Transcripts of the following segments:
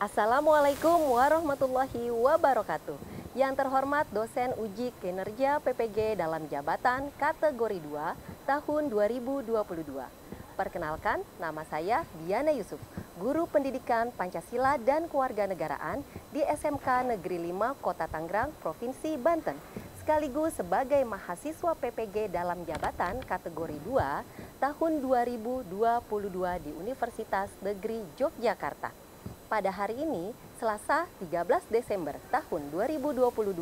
Assalamualaikum warahmatullahi wabarakatuh. Yang terhormat dosen uji kinerja PPG dalam jabatan kategori 2 tahun 2022. Perkenalkan, nama saya Diana Yusuf, guru pendidikan Pancasila dan Kewarganegaraan di SMK Negeri 5 Kota Tangerang, Provinsi Banten. Sekaligus sebagai mahasiswa PPG dalam jabatan kategori 2 tahun 2022 di Universitas Negeri Yogyakarta. Pada hari ini, Selasa 13 Desember tahun 2022,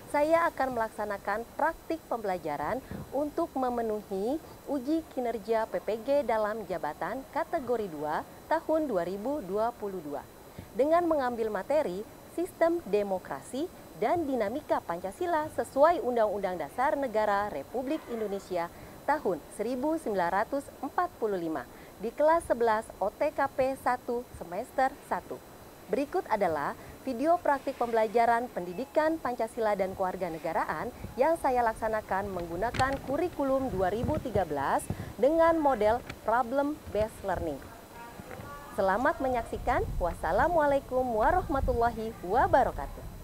saya akan melaksanakan praktik pembelajaran untuk memenuhi uji kinerja PPG dalam jabatan kategori 2 tahun 2022 dengan mengambil materi Sistem Demokrasi dan Dinamika Pancasila sesuai Undang-Undang Dasar Negara Republik Indonesia tahun 1945 di kelas 11 OTKP 1 semester 1. Berikut adalah video praktik pembelajaran pendidikan Pancasila dan Kewarganegaraan yang saya laksanakan menggunakan kurikulum 2013 dengan model problem based learning. Selamat menyaksikan. Wassalamualaikum warahmatullahi wabarakatuh.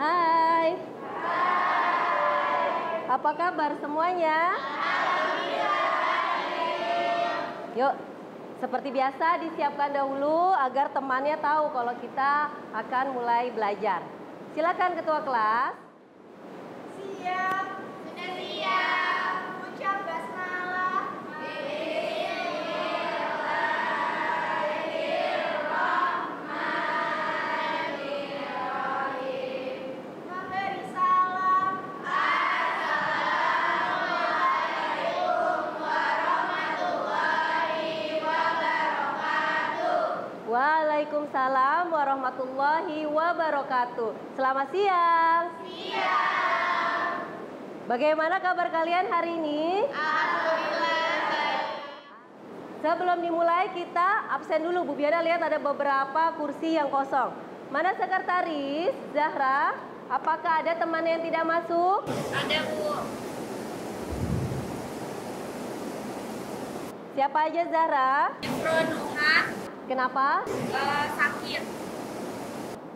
Hai. Apa kabar semuanya? Yuk, seperti biasa disiapkan dahulu agar temannya tahu kalau kita akan mulai belajar. Silakan ketua kelas. Siap. Sudah siap. Ucap basmalah. Memberi salam. Waalaikumsalam warahmatullahi wabarakatuh. Selamat siang. Siap. Bagaimana kabar kalian hari ini? Alhamdulillah baik. Sebelum dimulai kita absen dulu. Bu Biana lihat ada beberapa kursi yang kosong. Mana sekretaris? Zahra? Apakah ada teman yang tidak masuk? Ada Bu. Siapa aja Zahra? Nuha. Kenapa? Sakit.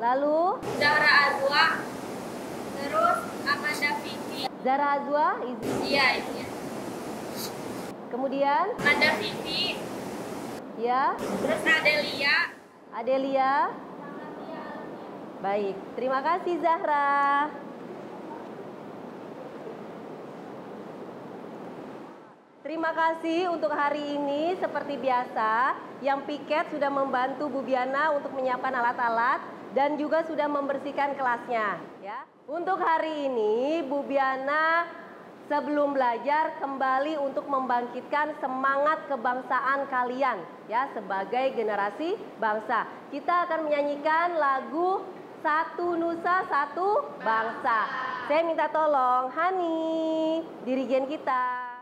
Lalu? Zahra Azwa. Terus Amanda Vivi. Zahra Azwa? Iya, iya. Kemudian? Amanda Vivi. Ya? Terus Adelia. Adelia? Baik, terima kasih Zahra. Terima kasih untuk hari ini. Seperti biasa, yang piket sudah membantu Bu Biana untuk menyiapkan alat-alat dan juga sudah membersihkan kelasnya. Ya. Untuk hari ini, Bu Biana sebelum belajar kembali untuk membangkitkan semangat kebangsaan kalian ya sebagai generasi bangsa. Kita akan menyanyikan lagu Satu Nusa Satu Bangsa. Saya minta tolong Hani, dirigen kita.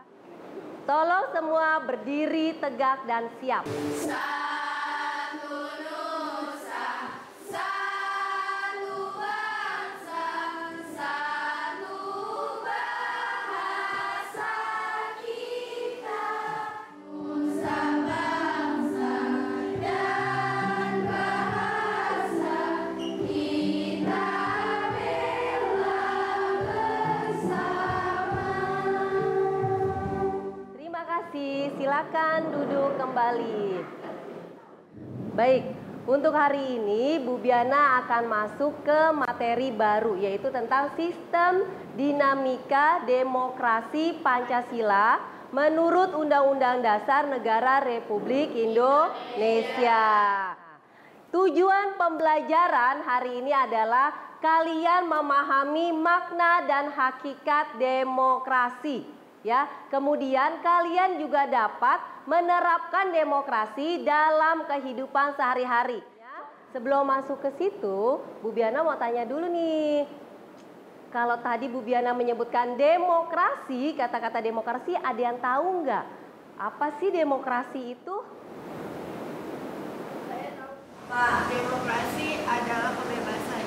Tolong semua berdiri tegak dan siap. Silakan duduk kembali. Baik, untuk hari ini Bu Biana akan masuk ke materi baru, yaitu tentang sistem dinamika demokrasi Pancasila menurut Undang-Undang Dasar Negara Republik Indonesia. Tujuan pembelajaran hari ini adalah kalian memahami makna dan hakikat demokrasi. Ya, kemudian kalian juga dapat menerapkan demokrasi dalam kehidupan sehari-hari. Ya, sebelum masuk ke situ, Bu Biana mau tanya dulu nih. Kalau tadi Bu Biana menyebutkan demokrasi, kata-kata demokrasi, ada yang tahu nggak? Apa sih demokrasi itu? Saya tahu, Pak. Demokrasi adalah kebebasan.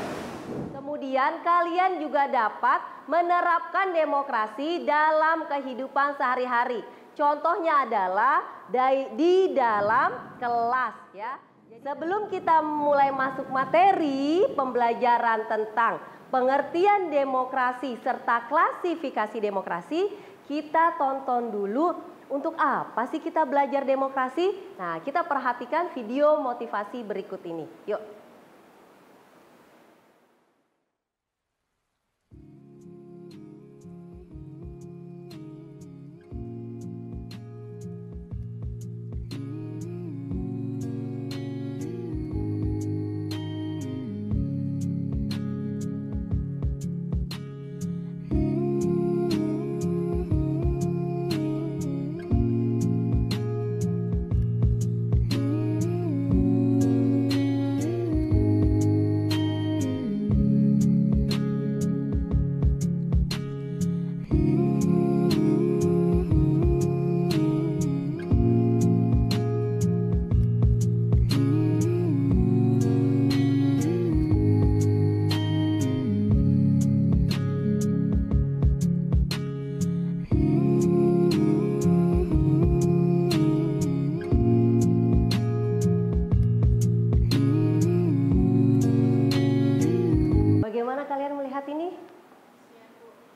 Kemudian kalian juga dapat menerapkan demokrasi dalam kehidupan sehari-hari. Contohnya adalah di dalam kelas ya. Sebelum kita mulai masuk materi pembelajaran tentang pengertian demokrasi serta klasifikasi demokrasi, kita tonton dulu untuk apa sih kita belajar demokrasi? Nah, kita perhatikan video motivasi berikut ini. Yuk.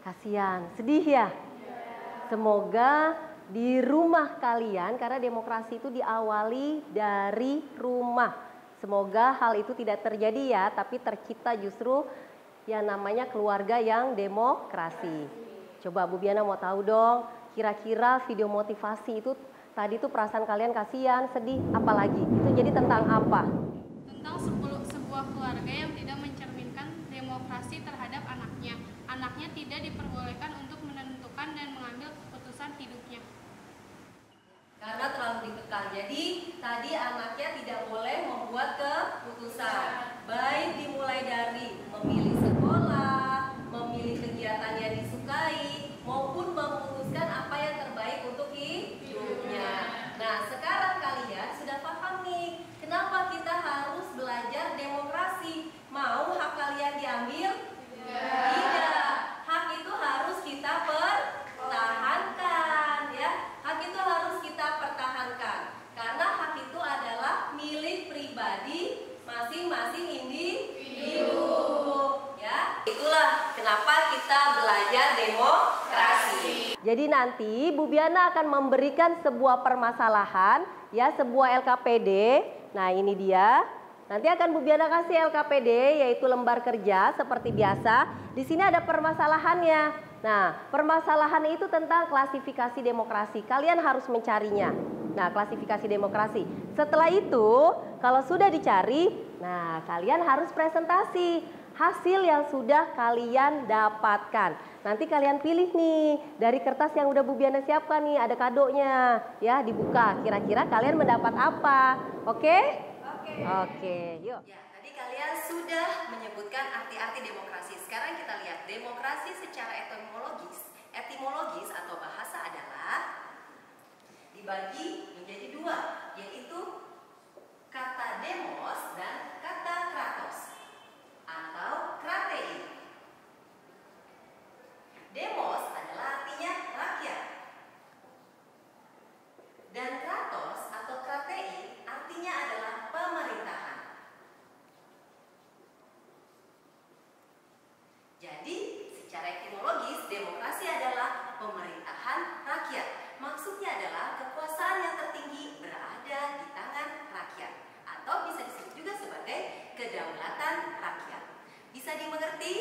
Kasihan, sedih ya? Semoga di rumah kalian, karena demokrasi itu diawali dari rumah. Semoga hal itu tidak terjadi ya, tapi tercipta justru yang namanya keluarga yang demokrasi. Coba Bu Biana mau tahu dong, kira-kira video motivasi itu tadi tuh perasaan kalian kasihan, sedih, apalagi? Itu jadi tentang apa? Tentang sebuah keluarga yang tidak mencerminkan demokrasi terhadap anaknya. Anaknya tidak diperbolehkan untuk menentukan dan mengambil keputusan hidupnya. Karena terlalu dikekang. Jadi tadi anaknya tidak boleh membuat keputusan. Baik dimulai dari memilih sekolah, memilih kegiatan yang disukai, maupun memutuskan apa yang terbaik untuk hidupnya. Nah, sekarang kalian sudah paham nih, kenapa kita harus belajar demokrasi? Mau hak kalian diambil? Tidak. Hak itu harus kita pertahankan ya. Hak itu harus kita pertahankan. Karena hak itu adalah milik pribadi masing-masing individu. Ya. Itulah kenapa kita belajar demokrasi. Jadi nanti Bu Biana akan memberikan sebuah permasalahan ya, sebuah LKPD. Nah, ini dia. Nanti akan Bu Biana kasih LKPD, yaitu lembar kerja seperti biasa. Di sini ada permasalahannya. Nah, permasalahan itu tentang klasifikasi demokrasi. Kalian harus mencarinya. Nah, klasifikasi demokrasi. Setelah itu, kalau sudah dicari, nah kalian harus presentasi. hasil yang sudah kalian dapatkan. Nanti kalian pilih nih dari kertas yang udah Bu Biana siapkan nih, ada kadonya ya, dibuka. Kira-kira kalian mendapat apa? Oke? Oke, yuk. Ya, tadi kalian sudah menyebutkan arti-arti demokrasi. Sekarang kita lihat demokrasi secara etimologis atau bahasa adalah dibagi menjadi dua, yaitu kata demos dan kata kratos atau kratein. Demos adalah artinya rakyat, dan kratos atau kratein artinya adalah pemerintahan. Jadi, secara etimologis, demokrasi adalah pemerintahan rakyat. Maksudnya adalah kekuasaan yang tertinggi berada di tangan rakyat, atau bisa disebut juga sebagai kedaulatan rakyat. Bisa dimengerti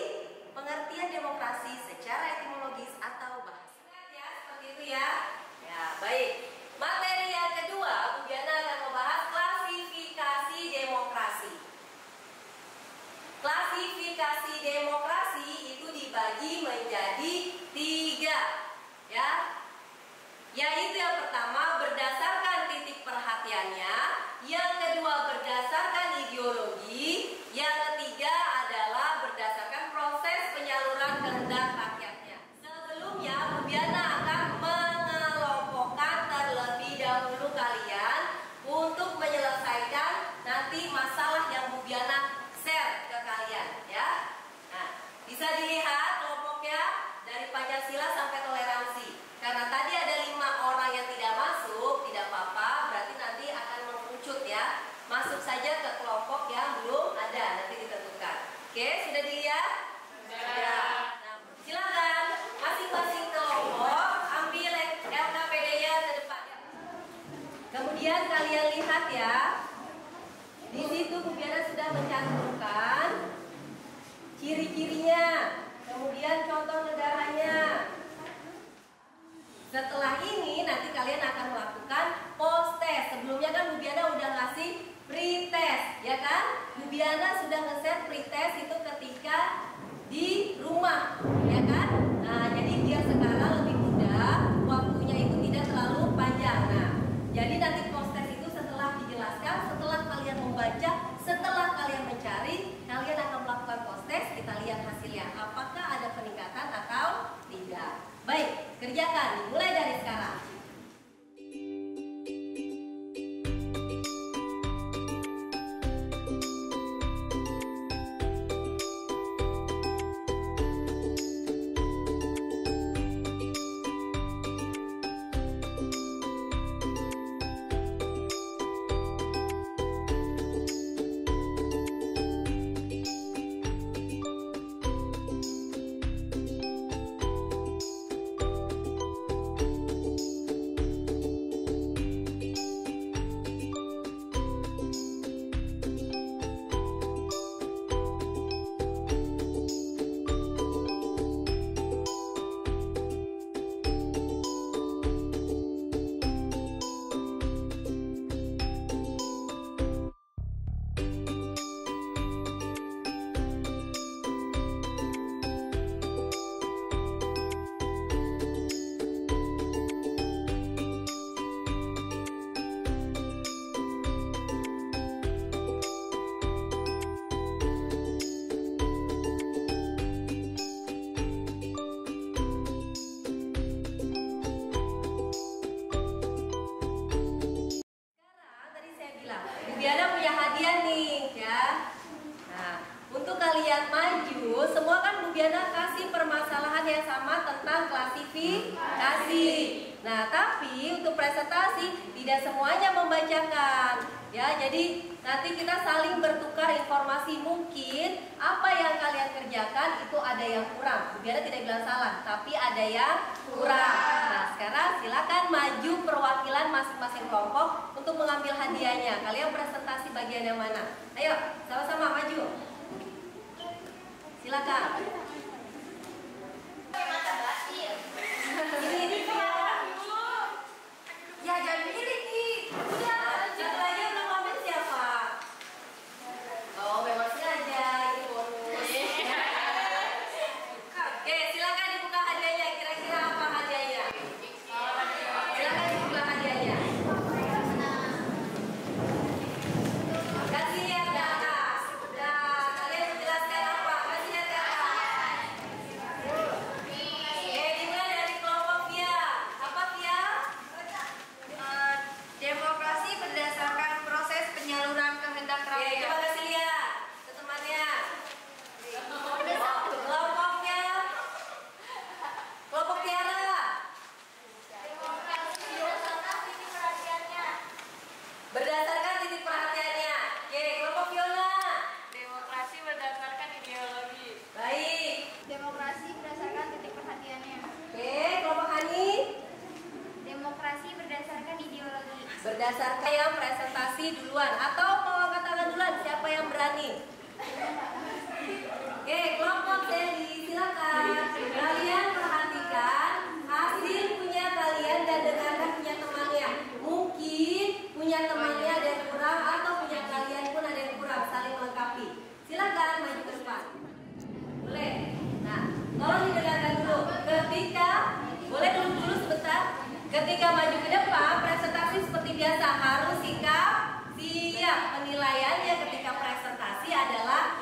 pengertian demokrasi secara etimologis atau bahasa? Ya, seperti itu ya. Ya, baik. Materi yang kedua, Bu Diana akan membahas klasifikasi demokrasi. Klasifikasi demokrasi itu dibagi menjadi 3, ya. Yaitu yang pertama berdasarkan titik perhatiannya, yang kedua berdasarkan ideologi, yang ketiga adalah berdasarkan proses penyaluran kehendak rakyatnya. Sebelumnya, Bu Diana akan mengelompokkan terlebih dahulu kalian untuk menyelesaikan nanti masalah yang Bu Diana share ke kalian, ya. Nah, bisa dilihat kelompoknya dari Pancasila sampai toleransi. Karena tadi ada 5 orang yang tidak masuk, tidak apa-apa, berarti nanti akan mengerucut ya. Masuk saja ke kelompok yang belum ada, nanti ditentukan. Oke, sudah dilihat? Sudah. Nah, silakan masing-masing kelompok ambil LKPD-nya ke depan. Kemudian kalian lihat ya, di situ Bu Diana sudah mencantumkan ciri-cirinya, kemudian contoh negaranya. Setelah ini nanti kalian akan melakukan post test. Sebelumnya kan Bu Diana udah ngasih pre-test, ya kan? Bu Diana sudah nge-set pre-test itu ketika di rumah, ya kan? Nah, jadi dia sekarang lebih mudah, waktunya itu tidak terlalu panjang. Nah, jadi nanti post test itu setelah dijelaskan, setelah kalian membaca, setelah kalian mencari, kalian akan melakukan post test. Kita lihat hasilnya, apakah ada peningkatan atau tidak. Baik, kerjakan, dimulai dari sekarang. Diana punya hadiah nih ya. Nah, untuk kalian maju, semua kan Bu Diana kasih permasalahan yang sama tentang klasifikasi. Nah, tapi untuk presentasi tidak semuanya membacakan ya. Jadi nanti kita saling bertukar informasi. Mungkin apa yang kalian kerjakan itu ada yang kurang. Bu Diana tidak bilang salah, tapi ada yang kurang. Nah, sekarang silakan maju perwakilan masing-masing kelompok untuk mengambil hadiahnya. Kalian presentasi bagian yang mana? Ayo, sama-sama maju. Silakan. Ini dia. Ya, jangan miring nih. Udah, satu lagi yang mau ambil siapa? Oh, memang sengaja ini bonus. ketika maju ke depan, presentasi seperti biasa harus sikap siap. Penilaiannya ketika presentasi adalah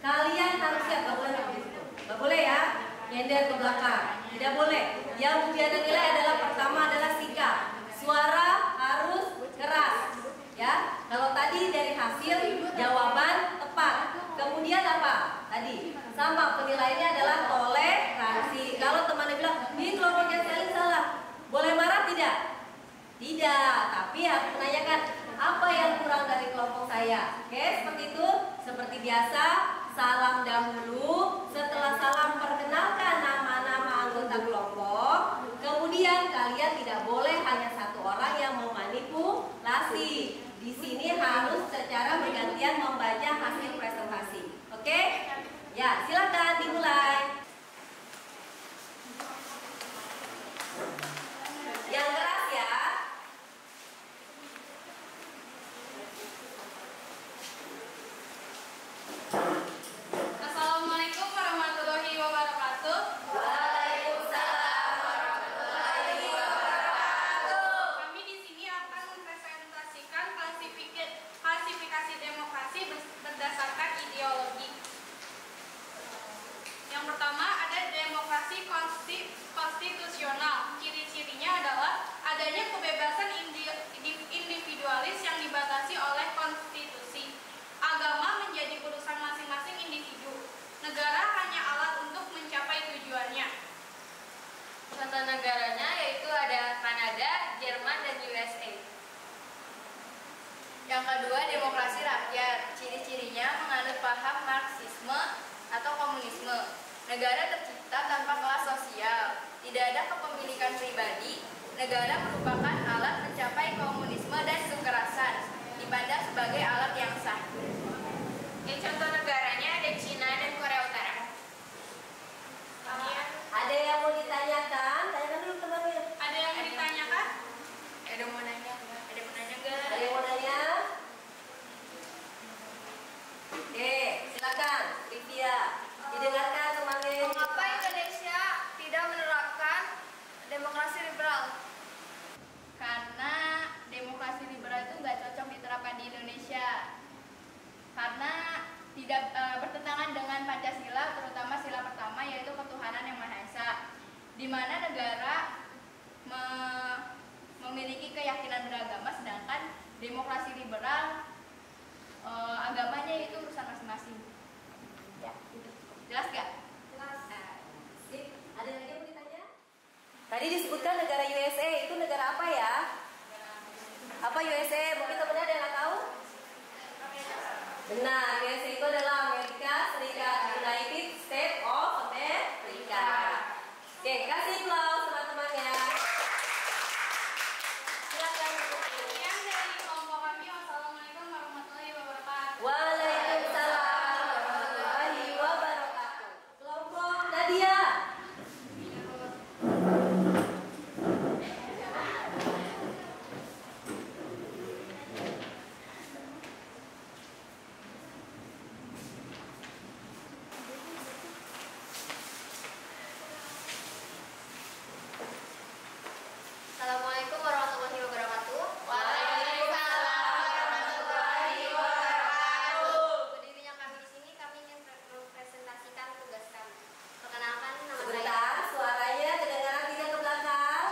kalian harus siap, gak boleh begitu, gak boleh ya nyender ke belakang, tidak boleh. Yang ujian nilai adalah pertama adalah sikap, suara harus keras, ya. Kalau tadi dari hasil jawaban tepat, kemudian apa? Tadi sama penilaiannya adalah toleransi. Kalau temannya bilang di kelompoknya sekali salah, boleh marah tidak? Tidak, tapi harus menanyakan apa yang kurang dari kelompok saya. Oke, seperti itu. Seperti biasa, salam dahulu. Setelah salam, perkenalkan nama-nama anggota kelompok. Kemudian kalian tidak boleh hanya satu orang yang memanipulasi. Di sini harus secara bergantian membaca hasil presentasi. Oke? Ya, silakan dimulai. Yang keras ya. Assalamualaikum warahmatullahi wabarakatuh. Waalaikumsalam warahmatullahi wabarakatuh. Kami di sini akan mempresentasikan klasifikasi demokrasi berdasarkan ideologi. Yang pertama ada demokrasi konstitusional. Ciri-cirinya adalah adanya kebebasan individualis yang dibatasi oleh konstitusi. Agama menjadi urusan masing-masing individu. Negara hanya alat untuk mencapai tujuannya. Contoh negaranya yaitu ada Kanada, Jerman, dan USA. Yang kedua, demokrasi rakyat. Ciri-cirinya menganut paham Marxisme atau komunisme. Negara tercipta tanpa kelas sosial. Tidak ada kepemilikan pribadi. Negara merupakan alat mencapai komunisme dan kekerasan. Dipandang sebagai alat yang sah. Contoh negaranya ada Cina dan Korea Utara. Ada yang mau ditanyakan? Tanyakan dulu temannya. Ada yang ditanyakan? Ada mau nanya? Ada mau nanya nggak? Ada yang mau nanya? Oke, silakan, Livia. Didengarkan temannya. Mengapa Indonesia tidak menerapkan demokrasi liberal? Karena demokrasi liberal itu nggak cocok diterapkan di Indonesia. Karena tidak bertentangan dengan Pancasila, terutama sila pertama yaitu ketuhanan yang Maha Esa, di mana negara memiliki keyakinan beragama, sedangkan demokrasi liberal agamanya itu urusan masing-masing. Ya, jelas gak? Jelas. Sip. Ada lagi yang mau ditanya? Tadi disebutkan negara USA, itu negara apa ya? Apa USA? Mungkin temennya ada yang nggak tahu? Benar, USA itu adalah Amerika Serikat, United States of America. Oke, kasih aplaus teman-temannya. Silakan. Sekian dari kelompok kami. Wassalamualaikum warahmatullahi wabarakatuh. Waalaikumsalam warahmatullahi wabarakatuh. Kelompok Nadia. Assalamualaikum warahmatullahi wabarakatuh. Waalaikumsalam warahmatullahi wabarakatuh. Berdirinya kami di sini, kami ingin mempresentasikan tugas kami. Perkenalkan, nama saya. Sebentar, suaranya kedengaran tidak ke belakang?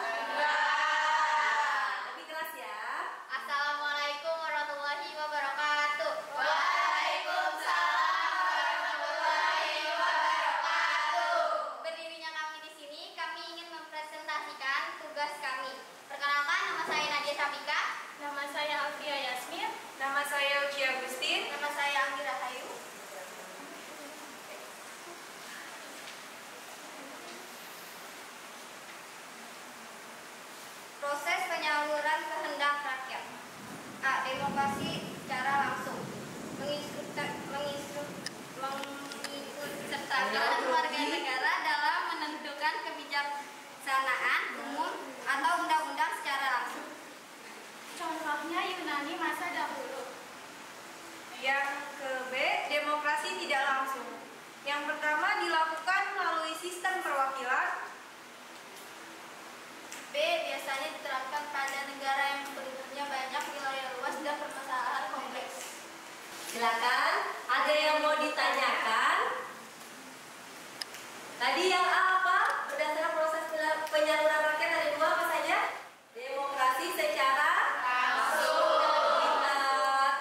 Lebih keras ya. Assalamualaikum warahmatullahi wabarakatuh. Waalaikumsalam warahmatullahi wabarakatuh. Berdirinya kami di sini, kami ingin mempresentasikan tugas kami. Perkenalkan, nama saya Nadia Sabika. Nama saya Alfia Yasmin. Nama saya Uci Agustin. Nama saya Anggi Rahayu. Proses penyaluran kehendak rakyat. A. Demokrasi secara langsung. Mengikutsertakan warga negara dalam menentukan kebijaksanaan umum atau undang-undang secara langsung. Contohnya Yunani masa dahulu. Yang ke B, demokrasi tidak langsung. Yang pertama dilakukan melalui sistem perwakilan. B. Biasanya diterapkan pada negara yang penduduknya banyak, wilayah luas, dan permasalahan kompleks. Silakan, ada yang mau ditanyakan? Tadi yang A apa? Berdasarkan proses penyaluran rakyat ada dua apa saja? Demokrasi secara langsung. Kita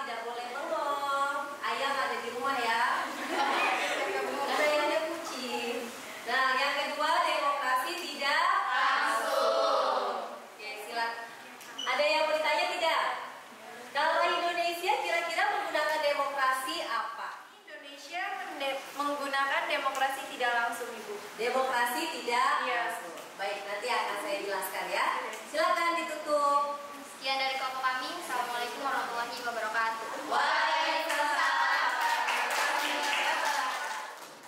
tidak boleh bengong. Ayam ada di rumah ya. Ada yang kucing. Nah, yang kedua demokrasi tidak langsung. Oke, silakan. Ada yang mau ditanya tidak? Kalau Indonesia kira-kira menggunakan demokrasi apa? Indonesia menggunakan demokrasi tidak langsung, Ibu. Demokrasi tidak Iya. langsung. Baik, nanti akan saya jelaskan ya. Silakan ditutup. Sekian dari kelompok kami. Assalamualaikum warahmatullahi wabarakatuh. Waalaikumsalam.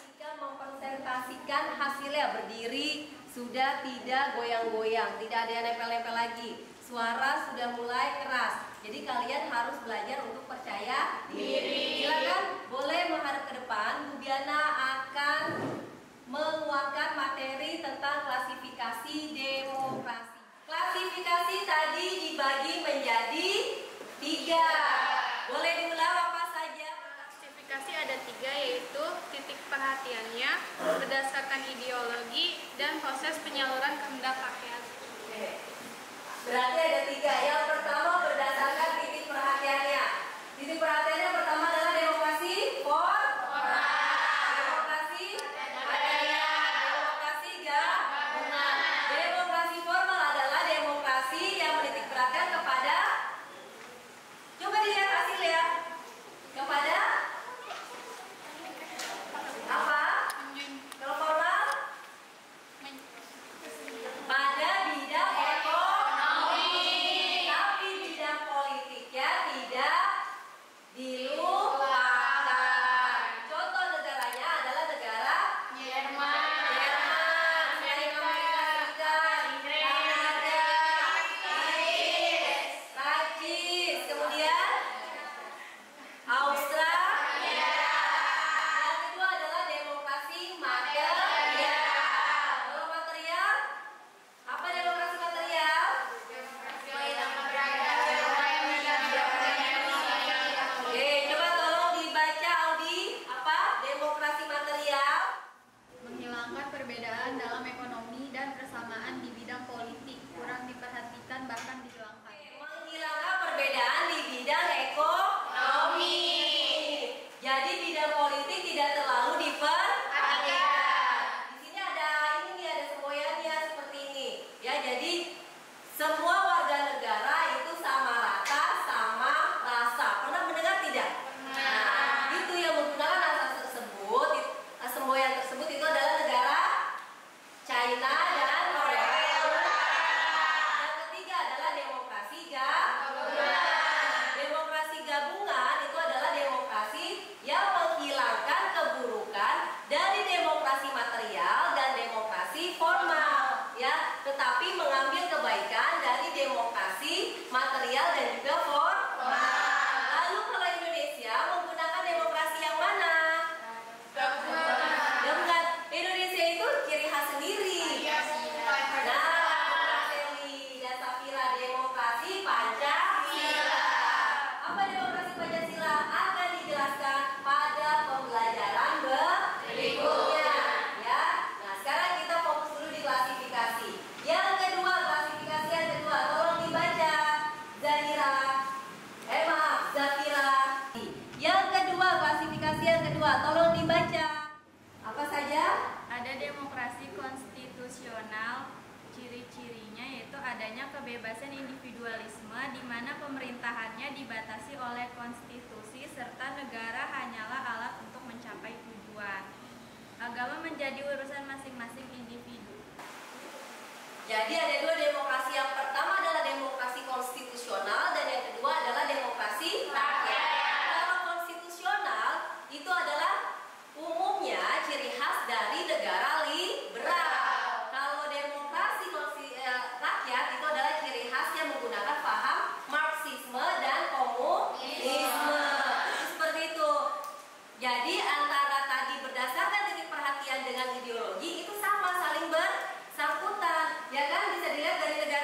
Jika mempresentasikan hasilnya berdiri, sudah tidak goyang-goyang, tidak ada yang nempel-nempel lagi. Suara sudah mulai keras. Jadi kalian harus belajar untuk percaya diri. Silakan boleh menghadap ke depan. Bu Diana akan mengeluarkan materi tentang klasifikasi demokrasi. Klasifikasi tadi dibagi menjadi 3. Boleh diulang apa saja? Klasifikasi ada 3, yaitu titik perhatiannya, berdasarkan ideologi, dan proses penyaluran kehendak rakyat. Oke. Berarti ada 3. Yang pertama berdasarkan titik perhatiannya. Titik perhatiannya pertama adalah demokrasi demokrasi demokrasi gabungan. Demokrasi formal adalah demokrasi yang menitik beratkan kepada, coba dilihat hasil ya, kepada apa? Kalau formal pada bidang ekonomi, tapi bidang politiknya tidak dilupakan. Contoh negaranya adalah negara Jerman, Amerika Serikat, Kanada, Prancis, kemudian Australia. Yang kedua adalah demokrasi material. Kalau material, apa demokrasi material? Oke, coba tolong dibaca Audi. Apa demokrasi material? Menghilangkan perbedaan dalam ekonomi dan persamaan di bidang politik, kurang diperhatikan bahkan dihilangkan. Menghilangkan perbedaan di bidang ekonomi. Jadi bidang politik tidak terlalu diperhatikan. Di sini ada ini nih, ada semboyannya seperti ini. Ya, jadi semua warga negara itu sama rata, sama rasa. Pernah mendengar tidak? Nah, itu yang menggunakan asas tersebut, semboyan tersebut itu adalah negara China dan Korea Utara. Yang ketiga adalah demokrasi gabungan. Demokrasi gabungan itu adalah demokrasi yang menghilangkan keburukan dari demokrasi material dan demokrasi formal, ya, tetapi mengambil kebaikan dari demokrasi material dan juga formal. Lalu kalau Indonesia menggunakan demokrasi yang mana? Gabungan. Indonesia itu ciri khas sendiri. Nah, Seli dan Safira, demokrasi Pancasila. Apa demokrasi Pancasila? Akan dijelaskan pada pembelajaran berikutnya. Ya. Nah, sekarang kita fokus dulu di klasifikasi. Yang kedua, klasifikasi yang kedua, tolong dibaca. Zahira. Zafira. Yang kedua, klasifikasi yang kedua, tolong dibaca. Apa saja? Ada demokrasi konstitusional, ciri-cirinya yaitu adanya kebebasan individualisme di mana pemerintahannya dibatasi oleh konstitusi serta negara hanyalah alat untuk mencapai tujuan. Agama menjadi urusan masing-masing individu. Jadi ada dua demokrasi. Yang pertama adalah demokrasi konstitusional dan yang kedua adalah demokrasi rakyat. Kalau konstitusional itu adalah umumnya ciri khas dari negara liberal. Kalau demokrasi rakyat itu adalah ciri khasnya menggunakan paham Marxisme dan komunisme. Seperti itu. Jadi antara tadi berdasarkan titik perhatian dengan ideologi itu sama, saling bersangkutan. Ya kan, bisa dilihat dari negara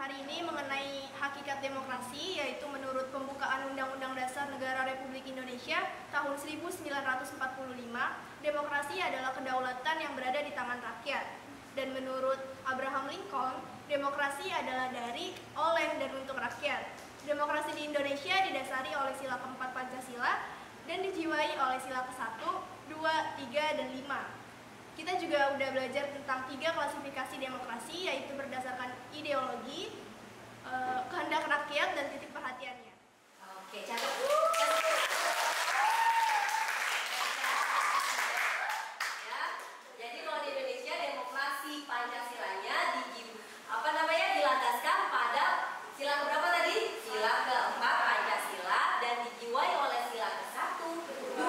hari ini mengenai hakikat demokrasi, yaitu menurut pembukaan Undang-Undang Dasar Negara Republik Indonesia tahun 1945, demokrasi adalah kedaulatan yang berada di tangan rakyat. Dan menurut Abraham Lincoln, demokrasi adalah dari, oleh, dan untuk rakyat. Demokrasi di Indonesia didasari oleh sila keempat Pancasila dan dijiwai oleh sila ke-1, 2, 3, dan 5. Kita juga udah belajar tentang 3 klasifikasi demokrasi, yaitu berdasarkan ideologi, kehendak rakyat, dan titik perhatiannya. Oke, catat. Ya, jadi kalau di Indonesia demokrasi Pancasilanya dilandaskan pada sila keberapa tadi? Sila keempat Pancasila dan dijiwai oleh sila ke-1, 2,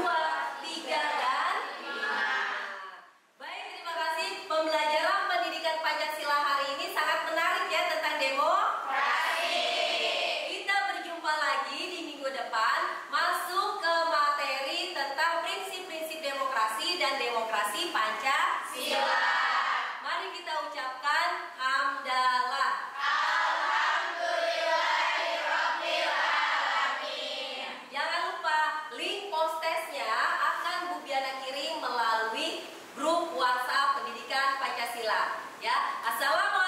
3, dan 5. Baik, terima kasih. Pembelajaran pendidikan Pancasila hari ini sangat menarik ya tentang demokrasi. Kita berjumpa lagi di minggu depan masuk ke materi tentang prinsip-prinsip demokrasi dan demokrasi Pancasila. Mari kita ucapkan hamdalah. Jangan lupa link post-testnya akan Bu Biana kirim melalui grup WhatsApp Pendidikan Pancasila. Ya, assalamualaikum.